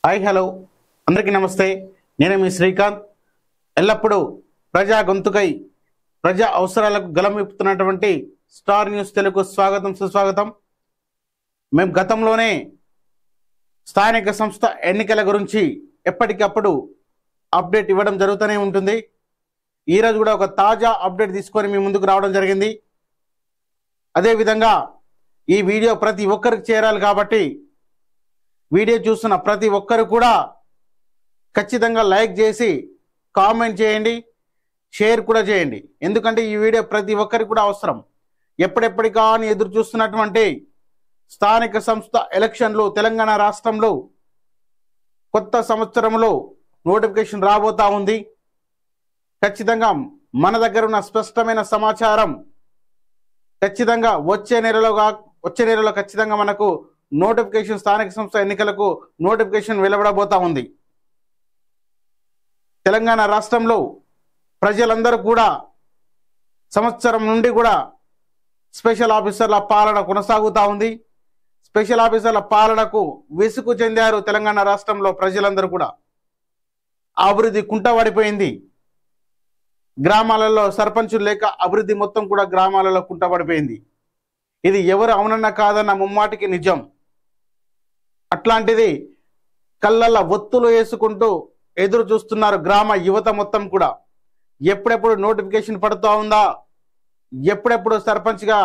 Hi hello అందరికీ నమస్తే. నేను మీ శ్రీకాంత్. ఎల్లప్పుడూ ప్రజా గొంతుకై ప్రజా అవసరాలకు గలం విప్పుతున్నటువంటి స్టార్ న్యూస్ తెలుగు స్వాగతం సుస్వాగతం. మేము గతంలోనే స్థానిక సంస్థ ఎన్నికల గురించి ఎప్పటికప్పుడు అప్డేట్ ఇవ్వడం జరుగుతూనే ఉంటుంది. ఈరోజు కూడా ఒక తాజా అప్డేట్ తీసుకొని మీ ముందుకు రావడం జరిగింది. అదేవిధంగా ఈ వీడియో ప్రతి ఒక్కరికి చేరాలి కాబట్టి వీడియో చూస్తున్న ప్రతి ఒక్కరు కూడా ఖచ్చితంగా లైక్ చేసి కామెంట్ చేయండి, షేర్ కూడా చేయండి. ఎందుకంటే ఈ వీడియో ప్రతి ఒక్కరికి కూడా అవసరం. ఎప్పటికా అని ఎదురు చూస్తున్నటువంటి స్థానిక సంస్థ ఎలక్షన్లు తెలంగాణ రాష్ట్రంలో కొత్త సంవత్సరంలో నోటిఫికేషన్ రాబోతా ఉంది. ఖచ్చితంగా మన దగ్గర ఉన్న స్పష్టమైన సమాచారం ఖచ్చితంగా వచ్చే నెలలో ఖచ్చితంగా మనకు నోటిఫికేషన్ స్థానిక సంస్థ ఎన్నికలకు నోటిఫికేషన్ వెలువడబోతా ఉంది. తెలంగాణ రాష్ట్రంలో ప్రజలందరూ కూడా సంవత్సరం నుండి కూడా స్పెషల్ ఆఫీసర్ల పాలన కొనసాగుతూ ఉంది. స్పెషల్ ఆఫీసర్ల పాలనకు విసుగు చెందారు తెలంగాణ రాష్ట్రంలో ప్రజలందరూ కూడా. అభివృద్ధి కుంటపడిపోయింది. గ్రామాలలో సర్పంచులు లేక అభివృద్ధి మొత్తం కూడా గ్రామాలలో కుంటపడిపోయింది. ఇది ఎవరు అవునన్నా కాదన్న ముమ్మాటికి నిజం. అట్లాంటిది కళ్ళల్లో ఒత్తులు వేసుకుంటూ ఎదురు చూస్తున్నారు గ్రామ యువత మొత్తం కూడా. ఎప్పుడెప్పుడు నోటిఫికేషన్ పడుతూ ఉందా, ఎప్పుడెప్పుడు సర్పంచ్గా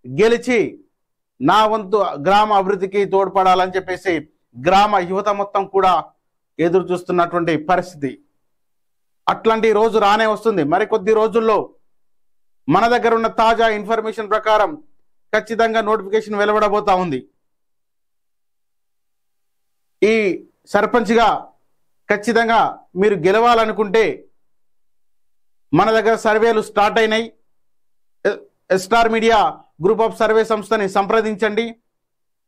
గెలిచి నా వంతు గ్రామ అభివృద్ధికి తోడ్పడాలని చెప్పేసి గ్రామ యువత మొత్తం కూడా ఎదురు చూస్తున్నటువంటి పరిస్థితి. అట్లాంటి రోజు రానే వస్తుంది. మరికొద్ది రోజుల్లో మన దగ్గర ఉన్న తాజా ఇన్ఫర్మేషన్ ప్రకారం ఖచ్చితంగా నోటిఫికేషన్ వెలువడబోతా ఉంది. ఈ సర్పంచ్గా ఖచ్చితంగా మీరు గెలవాలనుకుంటే మన దగ్గర సర్వేలు స్టార్ట్ అయినాయి. Star media group of survey సంస్థని సంప్రదించండి.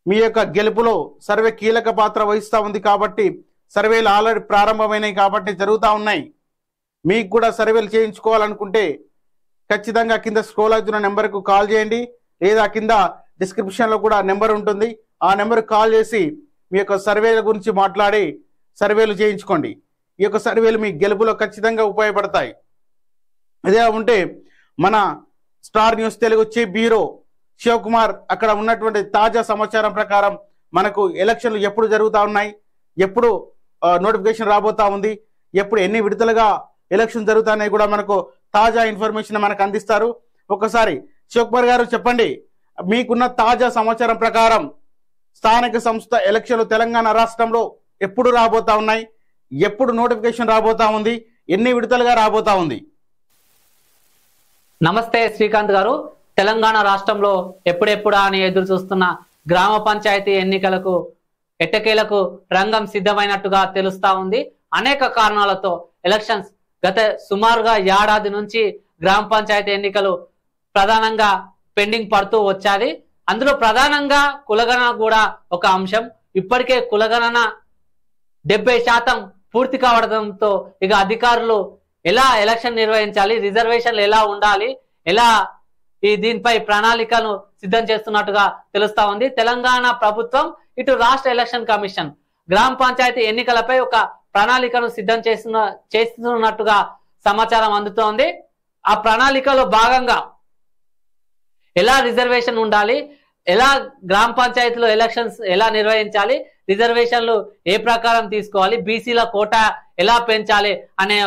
మీ యొక్క గెలుపులో సర్వే కీలక పాత్ర వహిస్తూ ఉంది కాబట్టి సర్వేలు ఆల్రెడీ ప్రారంభమైనాయి కాబట్టి జరుగుతూ ఉన్నాయి. మీకు కూడా సర్వేలు చేయించుకోవాలనుకుంటే ఖచ్చితంగా కింద స్క్రోల్ అవుతున్న నెంబర్కు కాల్ చేయండి, లేదా కింద డిస్క్రిప్షన్లో కూడా నెంబర్ ఉంటుంది. ఆ నెంబర్కి కాల్ చేసి మీ యొక్క సర్వేల గురించి మాట్లాడి సర్వేలు చేయించుకోండి. ఈ యొక్క సర్వేలు మీ గెలుపులో ఖచ్చితంగా ఉపయోగపడతాయి. ఇదే ఉంటే మన star news Telugu chief bureau Shivakumar అక్కడ ఉన్నటువంటి తాజా సమాచారం ప్రకారం మనకు ఎలక్షన్లు ఎప్పుడు జరుగుతూ ఉన్నాయి, ఎప్పుడు నోటిఫికేషన్ రాబోతా ఉంది, ఎప్పుడు ఎన్ని విడతలుగా ఎలక్షన్ జరుగుతున్నాయి కూడా మనకు తాజా ఇన్ఫర్మేషన్ మనకు అందిస్తారు. ఒకసారి శివకుమార్ గారు చెప్పండి, మీకున్న తాజా సమాచారం ప్రకారం స్థానిక సంస్థ ఎలక్షన్లు తెలంగాణ రాష్ట్రంలో ఎప్పుడు రాబోతా ఉన్నాయి, ఎప్పుడు నోటిఫికేషన్ రాబోతా ఉంది, ఎన్ని విడతలుగా రాబోతా ఉంది? నమస్తే శ్రీకాంత్ గారు. తెలంగాణ రాష్ట్రంలో ఎప్పుడెప్పుడా అని ఎదురు చూస్తున్న గ్రామ పంచాయతీ ఎన్నికలకు ఎట్టకేలకు రంగం సిద్ధమైనట్టుగా తెలుస్తా ఉంది. అనేక కారణాలతో ఎలక్షన్స్ గత సుమారుగా ఏడాది నుంచి గ్రామ పంచాయతీ ఎన్నికలు ప్రధానంగా పెండింగ్ పడుతూ వచ్చాది. అందులో ప్రధానంగా కులగణన కూడా ఒక అంశం. ఇప్పటికే కులగణన 70% పూర్తి కావడంతో ఇక అధికారులు ఎలా ఎలక్షన్ నిర్వహించాలి, రిజర్వేషన్లు ఎలా ఉండాలి, ఎలా దీనిపై ప్రణాళికను సిద్ధం చేస్తున్నట్టుగా తెలుస్తా ఉంది. తెలంగాణ ప్రభుత్వం ఇటు రాష్ట్ర ఎలక్షన్ కమిషన్ గ్రామ పంచాయతీ ఎన్నికలపై ఒక ప్రణాళికను సిద్ధం చేస్తున్నట్టుగా సమాచారం అందుతోంది. ఆ ప్రణాళికలో భాగంగా ఎలా రిజర్వేషన్ ఉండాలి, ఎలా గ్రామ పంచాయతీలో ఎలక్షన్స్ ఎలా నిర్వహించాలి, రిజర్వేషన్లు ఏ ప్రకారం తీసుకోవాలి, బీసీల కోటా ఎలా పెంచాలి అనే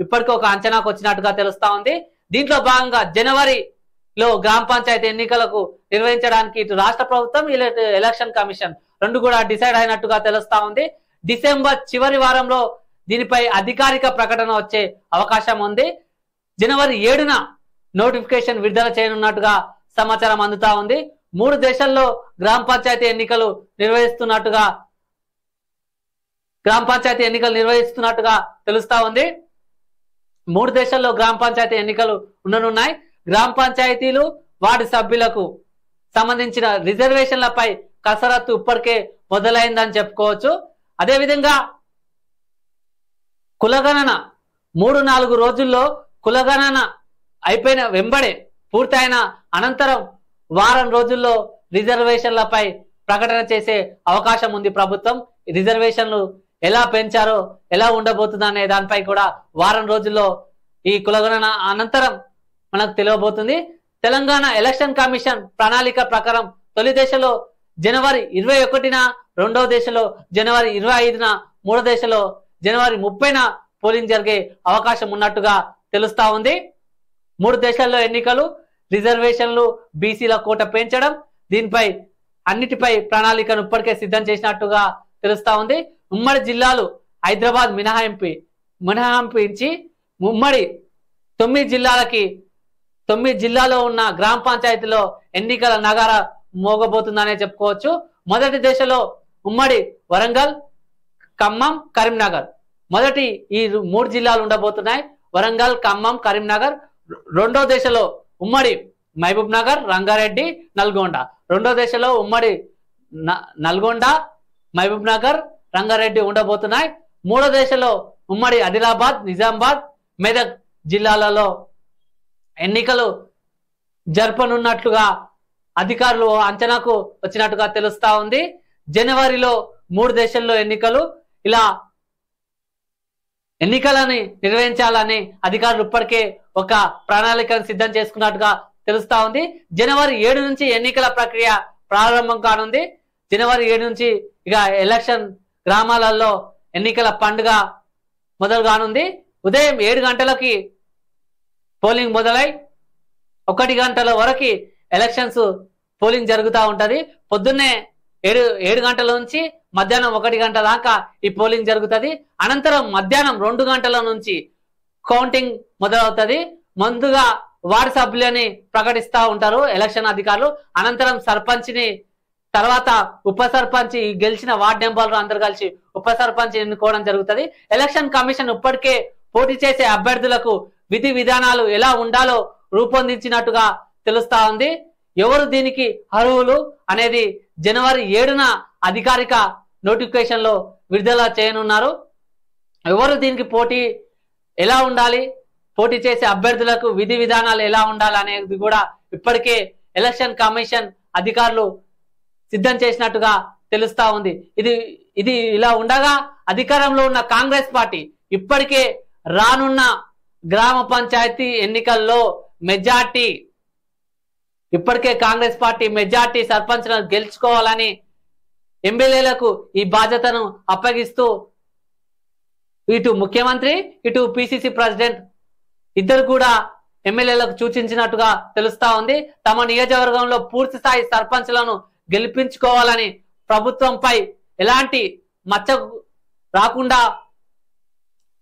ఇప్పటికీ ఒక అంచనాకు వచ్చినట్టుగా తెలుస్తా ఉంది. దీంట్లో భాగంగా జనవరిలో గ్రామ పంచాయతీ ఎన్నికలకు నిర్వహించడానికి ఇటు రాష్ట్ర ప్రభుత్వం ఇటు ఎలక్షన్ కమిషన్ రెండు కూడా డిసైడ్ అయినట్టుగా తెలుస్తా ఉంది. డిసెంబర్ చివరి వారంలో దీనిపై అధికారిక ప్రకటన వచ్చే అవకాశం ఉంది. జనవరి 7న నోటిఫికేషన్ విడుదల చేయనున్నట్టుగా సమాచారం అందుతా ఉంది. 3 దేశాల్లో గ్రామ పంచాయతీ ఎన్నికలు నిర్వహిస్తున్నట్టుగా తెలుస్తా ఉంది. 3 దేశాల్లో గ్రామ పంచాయతీ ఎన్నికలు ఉండనున్నాయి. గ్రామ పంచాయతీలు వార్డు సభ్యులకు సంబంధించిన రిజర్వేషన్లపై కసరత్తు ఇప్పటికే మొదలైందని చెప్పుకోవచ్చు. అదేవిధంగా కులగణన 3-4 రోజుల్లో కులగణన అయిపోయిన వెంబడే పూర్తయిన అనంతరం వారం రోజుల్లో రిజర్వేషన్లపై ప్రకటన చేసే అవకాశం ఉంది ప్రభుత్వం. రిజర్వేషన్లు ఎలా పెంచారో ఎలా ఉండబోతుంది అనే దానిపై కూడా వారం రోజుల్లో ఈ కులగణన అనంతరం మనకు తెలియబోతుంది. తెలంగాణ ఎలక్షన్ కమిషన్ ప్రణాళిక ప్రకారం తొలి దశలో జనవరి 21న, రెండవ దశలో జనవరి 25న, మూడో దశలో జనవరి 30న పోలింగ్ జరిగే అవకాశం ఉన్నట్టుగా తెలుస్తా ఉంది. 3 దశల్లో ఎన్నికలు, రిజర్వేషన్లు, బీసీల కోట పెంచడం, దీనిపై అన్నిటిపై ప్రణాళికను ఇప్పటికే సిద్ధం చేసినట్టుగా తెలుస్తా ఉంది. ఉమ్మడి జిల్లాలు హైదరాబాద్ మినహాయించి ఉమ్మడి 9 జిల్లాలో ఉన్న గ్రామ పంచాయతీలో ఎన్నికల నగార మోగబోతుందనే చెప్పుకోవచ్చు. మొదటి దశలో ఉమ్మడి వరంగల్, ఖమ్మం, కరీంనగర్ మొదటి ఈ 3 జిల్లాలు ఉండబోతున్నాయి. వరంగల్, ఖమ్మం, కరీంనగర్. రెండో దశలో ఉమ్మడి మహబూబ్ నగర్, రంగారెడ్డి, నల్గొండ. రెండో దశలో ఉమ్మడి నల్గొండ, మహబూబ్ నగర్, రంగారెడ్డి ఉండబోతున్నాయి. మూడో దశలో ఉమ్మడి ఆదిలాబాద్, నిజామాబాద్, మెదక్ జిల్లాలలో ఎన్నికలు జరపనున్నట్లుగా అధికారులు అంచనాకు వచ్చినట్టుగా తెలుస్తా ఉంది. జనవరిలో 3 దశల్లో ఎన్నికలు. ఇలా ఎన్నికలని నిర్వహించాలని అధికారులు ఇప్పటికే ఒక ప్రణాళికను సిద్ధం చేసుకున్నట్టుగా తెలుస్తా ఉంది. జనవరి 7 నుంచి ఎన్నికల ప్రక్రియ ప్రారంభం కానుంది. జనవరి 7 నుంచి ఇక ఎలక్షన్ గ్రామాలలో ఎన్నికల పండుగ మొదలు కానుంది. ఉదయం 7 గంటలకి పోలింగ్ మొదలై 1 గంటల వరకు ఎలక్షన్స్ పోలింగ్ జరుగుతూ ఉంటది. పొద్దున్నే 7 గంటల నుంచి మధ్యాహ్నం 1 గంట దాకా ఈ పోలింగ్ జరుగుతుంది. అనంతరం మధ్యాహ్నం 2 గంటల నుంచి కౌంటింగ్ మొదలవుతుంది. ముందుగా వార్డు సభ్యులని ప్రకటిస్తూ ఉంటారు ఎలక్షన్ అధికారులు. అనంతరం సర్పంచ్ని, తర్వాత ఉప సర్పంచ్, గెలిచిన వార్డు మెంబర్లు అందరు కలిసి ఉప సర్పంచ్ ఎన్నుకోవడం జరుగుతుంది. ఎలక్షన్ కమిషన్ ఇప్పటికే పోటీ చేసే అభ్యర్థులకు విధి విధానాలు ఎలా ఉండాలో రూపొందించినట్టుగా తెలుస్తా ఉంది. ఎవరు దీనికి అర్హులు అనేది జనవరి 7న అధికారిక నోటిఫికేషన్ లో విడుదల చేయనున్నారు. ఎవరు దీనికి పోటీ ఎలా ఉండాలి, పోటీ చేసే అభ్యర్థులకు విధి విధానాలు ఎలా ఉండాలి అనేది కూడా ఇప్పటికే ఎలక్షన్ కమిషన్ అధికారులు సిద్ధం చేసినట్టుగా తెలుస్తా ఉంది. ఇది ఇలా ఉండగా అధికారంలో ఉన్న కాంగ్రెస్ పార్టీ ఇప్పటికే రానున్న గ్రామ పంచాయతీ ఎన్నికల్లో మెజార్టీ, ఇప్పటికే కాంగ్రెస్ పార్టీ మెజార్టీ సర్పంచ్లను గెలుచుకోవాలని ఎమ్మెల్యేలకు ఈ బాధ్యతను అప్పగిస్తూ ఇటు ముఖ్యమంత్రి, ఇటు పిసిసి ప్రెసిడెంట్ ఇద్దరు కూడా ఎమ్మెల్యేలకు సూచించినట్టుగా తెలుస్తా ఉంది. తమ నియోజకవర్గంలో పూర్తి స్థాయి సర్పంచ్లను గెలిపించుకోవాలని, ప్రభుత్వంపై ఎలాంటి మచ్చ రాకుండా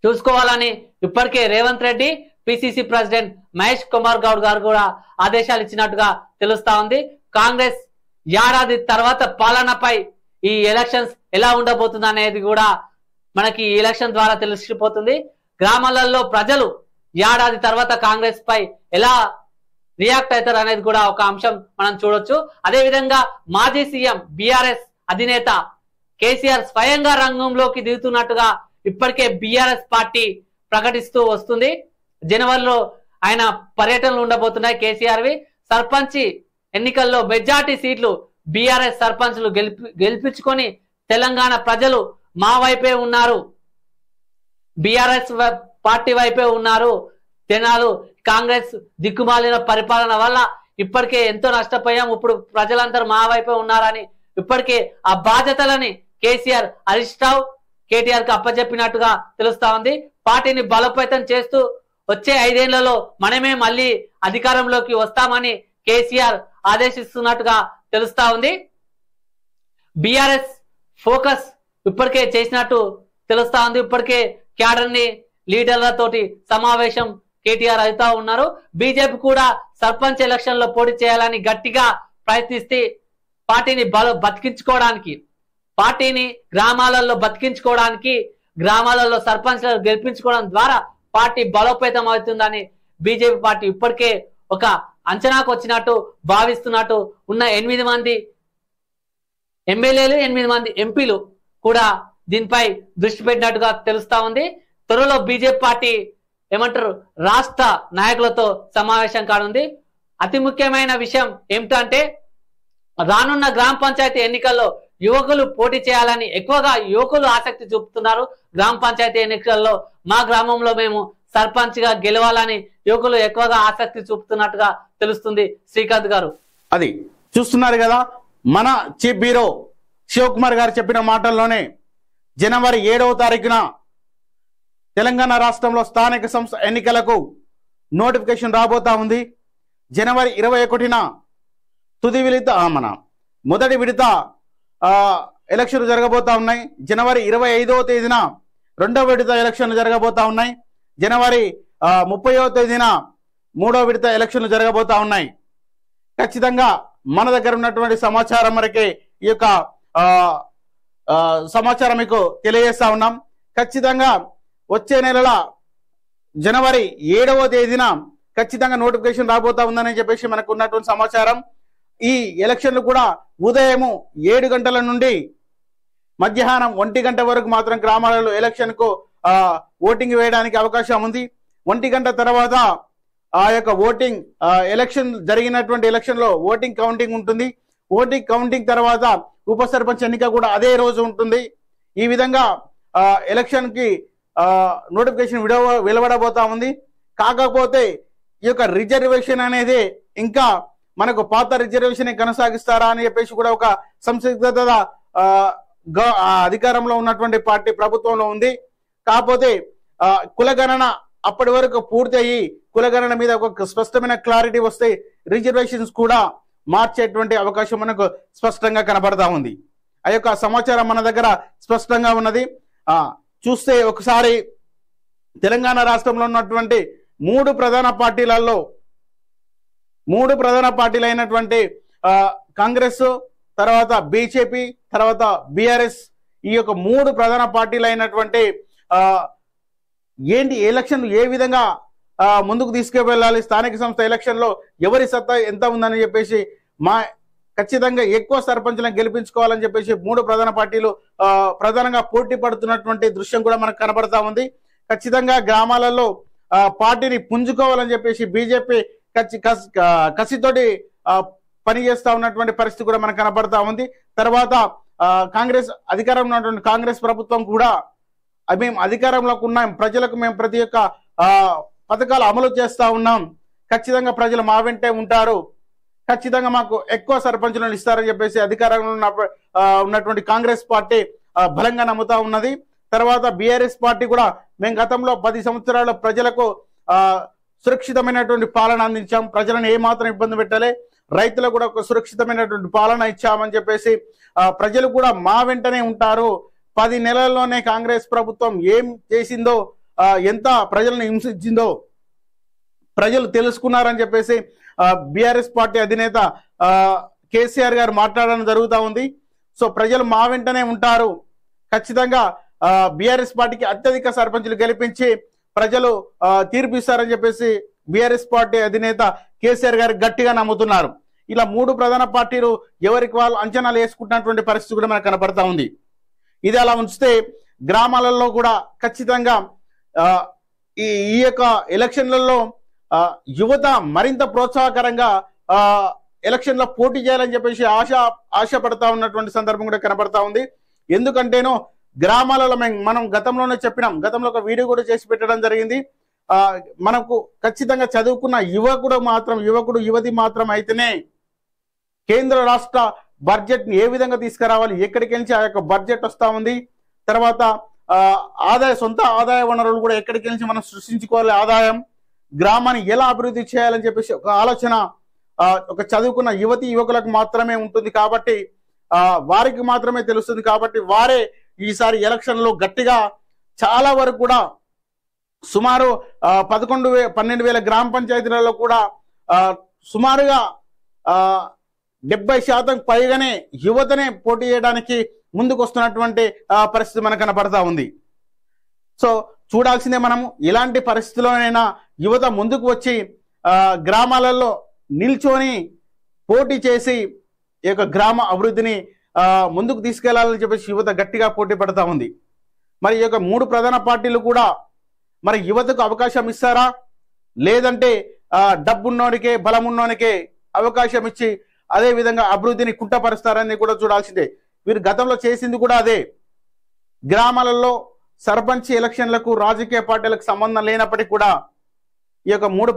చూసుకోవాలని ఇప్పటికే రేవంత్ రెడ్డి, పిసిసి ప్రెసిడెంట్ మహేష్ కుమార్ గౌడ్ గారు కూడా ఆదేశాలు ఇచ్చినట్టుగా తెలుస్తా ఉంది. కాంగ్రెస్ ఏడాది తర్వాత పాలనపై ఈ ఎలక్షన్స్ ఎలా ఉండబోతుంది అనేది కూడా మనకి ఈ ఎలక్షన్ ద్వారా తెలిసిపోతుంది. గ్రామాలలో ప్రజలు ఏడాది తర్వాత కాంగ్రెస్ పై ఎలా రియాక్ట్ అవుతారు అనేది కూడా ఒక అంశం మనం చూడొచ్చు. అదేవిధంగా మాజీ సీఎం బీఆర్ఎస్ అధినేత కేసీఆర్ స్వయంగా రంగంలోకి దిగుతున్నట్టుగా ఇప్పటికే బీఆర్ఎస్ పార్టీ ప్రకటిస్తూ వస్తుంది. జనవరిలో ఆయన పర్యటనలు ఉండబోతున్నాయి కేసీఆర్వి. సర్పంచ్ ఎన్నికల్లో మెజార్టీ సీట్లు బీఆర్ఎస్ సర్పంచ్లు గెలిపించుకొని తెలంగాణ ప్రజలు మా వైపే ఉన్నారు, బీఆర్ఎస్ పార్టీ వైపే ఉన్నారు. జనాలు కాంగ్రెస్ దిక్కుమాలిన పరిపాలన వల్ల ఇప్పటికే ఎంతో నష్టపోయాం, ఇప్పుడు ప్రజలందరూ మా వైపే ఉన్నారని ఇప్పటికే ఆ బాధ్యతలని కేసీఆర్, హరీష్ రావు, కేటీఆర్ కి అప్పచెప్పినట్టుగా తెలుస్తా ఉంది. పార్టీని బలోపేతం చేస్తూ వచ్చే 5 ఏళ్లలో మనమే మళ్ళీ అధికారంలోకి వస్తామని కేసీఆర్ ఆదేశిస్తున్నట్టుగా తెలుస్తా ఉంది. బీఆర్ఎస్ ఫోకస్ ఇప్పటికే చేసినట్టు తెలుస్తా ఉంది. ఇప్పటికే క్యాడర్ ని లీడర్లతోటి సమావేశం కేటీఆర్ అవుతా ఉన్నారు. బీజేపీ కూడా సర్పంచ్ ఎలక్షన్ లో పోటీ చేయాలని గట్టిగా ప్రయత్నిస్తే పార్టీని బతికించుకోవడానికి, పార్టీని గ్రామాలలో బతికించుకోవడానికి, గ్రామాలలో సర్పంచ్లను గెలిపించుకోవడం ద్వారా పార్టీ బలోపేతం అవుతుందని బీజేపీ పార్టీ ఇప్పటికే ఒక అంచనాకు వచ్చినట్టు భావిస్తున్నట్టు ఉన్న 8 మంది ఎమ్మెల్యేలు, 8 మంది ఎంపీలు కూడా దీనిపై దృష్టి పెట్టినట్టుగా తెలుస్తా ఉంది. త్వరలో బీజేపీ పార్టీ ఏమంటారు రాష్ట్ర నాయకులతో సమావేశం కానుంది. అతి ముఖ్యమైన విషయం ఏమిటంటే రానున్న గ్రామ పంచాయతీ ఎన్నికల్లో యువకులు పోటీ చేయాలని ఎక్కువగా యువకులు ఆసక్తి చూపుతున్నారు. గ్రామ పంచాయతీ ఎన్నికల్లో మా గ్రామంలో మేము సర్పంచ్ గా గెలవాలని యువకులు ఎక్కువగా ఆసక్తి చూపుతున్నట్టుగా తెలుస్తుంది. శ్రీకాంత్ గారు, అది చూస్తున్నారు కదా, మన చీఫ్ బ్యూరో శివకుమార్ గారు చెప్పిన మాటల్లోనే జనవరి 7వ తారీఖున తెలంగాణ రాష్ట్రంలో స్థానిక సంస్థ ఎన్నికలకు నోటిఫికేషన్ రాబోతా ఉంది. జనవరి 21న తుది విడత మొదటి విడత ఎలక్షన్లు జరగబోతా ఉన్నాయి. జనవరి 25వ తేదీన రెండవ విడత ఎలక్షన్లు జరగబోతా ఉన్నాయి. జనవరి 30వ తేదీన మూడవ విడత ఎలక్షన్లు జరగబోతా ఉన్నాయి. ఖచ్చితంగా మన దగ్గర ఉన్నటువంటి సమాచారం వరకే ఈ యొక్క సమాచారం మీకు తెలియజేస్తా ఉన్నాం. ఖచ్చితంగా వచ్చే నెలల జనవరి 7వ తేదీన ఖచ్చితంగా నోటిఫికేషన్ రాబోతా ఉందని చెప్పేసి మనకు ఉన్నటువంటి సమాచారం. ఈ ఎలక్షన్లు కూడా ఉదయం 7 గంటల నుండి మధ్యాహ్నం 1 గంట వరకు మాత్రం గ్రామాలలో ఎలక్షన్ కు ఓటింగ్ వేయడానికి అవకాశం ఉంది. 1 గంట తర్వాత ఆ యొక్క ఓటింగ్ ఎలక్షన్ జరిగినటువంటి ఎలక్షన్ లో ఓటింగ్ కౌంటింగ్ ఉంటుంది. ఓటింగ్ కౌంటింగ్ తర్వాత ఉప సర్పంచ్ ఎన్నిక కూడా అదే రోజు ఉంటుంది. ఈ విధంగా ఎలక్షన్ కి నోటిఫికేషన్ వెలువడబోతా ఉంది. కాకపోతే ఈ యొక్క రిజర్వేషన్ అనేది ఇంకా మనకు పాత రిజర్వేషన్ కొనసాగిస్తారా అని చెప్పేసి కూడా ఒక సంసిగ్ధత అధికారంలో ఉన్నటువంటి పార్టీ ప్రభుత్వంలో ఉంది. కాకపోతే కులగణన అప్పటి వరకు పూర్తి అయ్యి కులగణన మీద ఒక స్పష్టమైన క్లారిటీ వస్తే రిజర్వేషన్స్ కూడా మార్చేటువంటి అవకాశం మనకు స్పష్టంగా కనబడతా ఉంది. ఆ యొక్క సమాచారం మన దగ్గర స్పష్టంగా ఉన్నది. చూస్తే ఒకసారి తెలంగాణ రాష్ట్రంలో ఉన్నటువంటి మూడు ప్రధాన పార్టీలు అయినటువంటి కాంగ్రెస్, తర్వాత బీజేపీ, తర్వాత బీఆర్ఎస్, ఈ యొక్క మూడు ప్రధాన పార్టీలు అయినటువంటి ఏంటి ఎలక్షన్ ఏ విధంగా ముందుకు తీసుకువెళ్ళాలి, స్థానిక సంస్థ ఎలక్షన్ లో ఎవరి సత్తా ఎంత ఉందని చెప్పేసి ఖచ్చితంగా ఎక్కువ సర్పంచులను గెలిపించుకోవాలని చెప్పేసి మూడు ప్రధాన పార్టీలు ప్రధానంగా పోటీ పడుతున్నటువంటి దృశ్యం కూడా మనకు కనబడతా ఉంది. ఖచ్చితంగా గ్రామాలలో పార్టీని పుంజుకోవాలని చెప్పేసి బీజేపీ కసితోటి పనిచేస్తా ఉన్నటువంటి పరిస్థితి కూడా మనకు కనబడతా ఉంది. తర్వాత కాంగ్రెస్ అధికారంలో ఉన్నటువంటి కాంగ్రెస్ ప్రభుత్వం కూడా మేము అధికారంలోకి ఉన్నాం, ప్రజలకు మేము ప్రతి ఒక్క పథకాలు అమలు చేస్తా ఉన్నాం, ఖచ్చితంగా ప్రజలు మా వెంటే ఉంటారు, ఖచ్చితంగా మాకు ఎక్కువ సర్పంచులను ఇస్తారని చెప్పేసి అధికారంలో ఉన్నటువంటి కాంగ్రెస్ పార్టీ బలంగా నమ్ముతా ఉన్నది. తర్వాత బీఆర్ఎస్ పార్టీ కూడా మేము గతంలో 10 సంవత్సరాల ప్రజలకు సురక్షితమైనటువంటి పాలన అందించాం, ప్రజలను ఏమాత్రం ఇబ్బంది పెట్టలే, రైతులకు కూడా ఒక సురక్షితమైనటువంటి పాలన ఇచ్చామని చెప్పేసి ప్రజలు కూడా మా వెంటనే ఉంటారు, 10 నెలల్లోనే కాంగ్రెస్ ప్రభుత్వం ఏం చేసిందో, ఎంత ప్రజలను హింసించిందో ప్రజలు తెలుసుకున్నారని చెప్పేసి బీఆర్ఎస్ పార్టీ అధినేత కేసీఆర్ గారు మాట్లాడడం జరుగుతూ ఉంది. సో ప్రజలు మా వెంటనే ఉంటారు, ఖచ్చితంగా బీఆర్ఎస్ పార్టీకి అత్యధిక సర్పంచులు గెలిపించి ప్రజలు తీర్పు ఇస్తారని చెప్పేసి బీఆర్ఎస్ పార్టీ అధినేత కేసీఆర్ గారు గట్టిగా నమ్ముతున్నారు. ఇలా మూడు ప్రధాన పార్టీలు ఎవరికి వాళ్ళు అంచనాలు వేసుకుంటున్నటువంటి పరిస్థితి కూడా మనకు కనపడతా ఉంది. ఇది అలా ఉంచితే గ్రామాలలో కూడా ఖచ్చితంగా ఈ యొక్క ఎలక్షన్లలో యువత మరింత ప్రోత్సాహకరంగా ఎలక్షన్లో పోటీ చేయాలని చెప్పేసి ఆశపడతా ఉన్నటువంటి సందర్భం కూడా కనబడతా ఉంది. ఎందుకంటేనో గ్రామాలలో మనం గతంలోనే చెప్పినాం, గతంలో ఒక వీడియో కూడా చేసి పెట్టడం జరిగింది. మనకు ఖచ్చితంగా చదువుకున్న యువకుడు యువతి మాత్రం అయితేనే కేంద్ర రాష్ట్ర బడ్జెట్ ని ఏ విధంగా తీసుకురావాలి, ఎక్కడికి నుంచి ఆ యొక్క బడ్జెట్ వస్తా ఉంది, తర్వాత సొంత ఆదాయ వనరులు కూడా ఎక్కడికి నుంచి మనం సృష్టించుకోవాలి, ఆదాయం గ్రామాన్ని ఎలా అభివృద్ధి చేయాలని చెప్పేసి ఒక ఆలోచన ఒక చదువుకున్న యువకులకు మాత్రమే ఉంటుంది. కాబట్టి వారికి మాత్రమే తెలుస్తుంది. కాబట్టి వారే ఈసారి ఎలక్షన్ లో గట్టిగా చాలా వరకు కూడా సుమారు 12,000 గ్రామ పంచాయతీలలో కూడా సుమారుగా 70% పైగానే యువతనే పోటీ చేయడానికి ముందుకు వస్తున్నటువంటి పరిస్థితి మనకు కనపడతా ఉంది. సో చూడాల్సిందే మనము ఇలాంటి పరిస్థితుల్లోనైనా యువత ముందుకు వచ్చి గ్రామాలలో నిల్చొని పోటీ చేసి ఈ యొక్క గ్రామ అభివృద్ధిని ముందుకు తీసుకెళ్లాలని చెప్పేసి యువత గట్టిగా పోటీ పడతా ఉంది. మరి ఈ యొక్క మూడు ప్రధాన పార్టీలు కూడా మరి యువతకు అవకాశం ఇస్తారా, లేదంటే డబ్బున్నోనికే బలమున్నోనికే అవకాశం ఇచ్చి అదే విధంగా అభివృద్ధిని కుంటపరుస్తారని కూడా చూడాల్సిందే. వీరు గతంలో చేసింది కూడా అదే. గ్రామాలలో సర్పంచ్ ఎలక్షన్లకు రాజకీయ పార్టీలకు సంబంధం లేనప్పటికీ కూడా ఈ యొక్క మూడు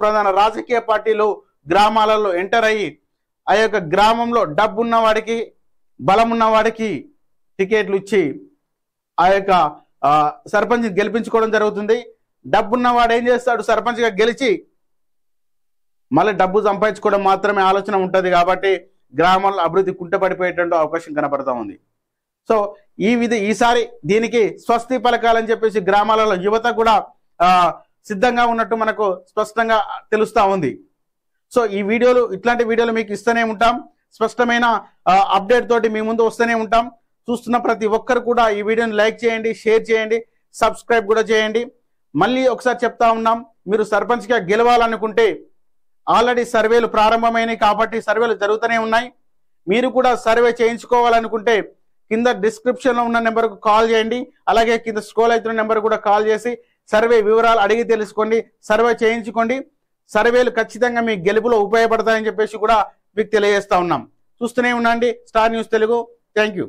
ప్రధాన రాజకీయ పార్టీలు గ్రామాలలో ఎంటర్ అయ్యి ఆ యొక్క గ్రామంలో డబ్బున్న వాడికి బలం ఉన్న వాడికి టికెట్లు ఇచ్చి ఆ యొక్క సర్పంచ్ గెలిపించుకోవడం జరుగుతుంది. డబ్బున్న వాడు ఏం చేస్తాడు, సర్పంచ్గా గెలిచి మళ్ళీ డబ్బు సంపాదించుకోవడం మాత్రమే ఆలోచన ఉంటుంది. కాబట్టి గ్రామాల్లో అభివృద్ధి కుంటపడిపోయేటువంటి అవకాశం కనపడతా ఉంది. సో ఈసారి దీనికి స్వస్తి పలకాలని చెప్పేసి గ్రామాలలో యువత కూడా సిద్ధంగా ఉన్నట్టు మనకు స్పష్టంగా తెలుస్తా ఉంది. సో ఇట్లాంటి వీడియోలు మీకు ఇస్తూనే ఉంటాం. స్పష్టమైన అప్డేట్ తోటి మీ ముందు వస్తూనే ఉంటాం. చూస్తున్న ప్రతి ఒక్కరు కూడా ఈ వీడియోని లైక్ చేయండి, షేర్ చేయండి, సబ్స్క్రైబ్ కూడా చేయండి. మళ్ళీ ఒకసారి చెప్తా ఉన్నాం, మీరు సర్పంచ్గా గెలవాలనుకుంటే ఆల్రెడీ సర్వేలు ప్రారంభమైనాయి కాబట్టి సర్వేలు జరుగుతూనే ఉన్నాయి. మీరు కూడా సర్వే చేయించుకోవాలనుకుంటే కింద డిస్క్రిప్షన్లో ఉన్న నెంబర్కు కాల్ చేయండి. అలాగే కింద స్క్రోల్ అవుతున్న నెంబర్ కూడా కాల్ చేసి సర్వే వివరాలు అడిగి తెలుసుకోండి, సర్వే చేయించుకోండి. సర్వేలు ఖచ్చితంగా మీ గెలుపులో ఉపయోగపడతాయని చెప్పేసి కూడా మీకు తెలియజేస్తా ఉన్నాం. చూస్తూనే ఉండండి star news Telugu. Thank you.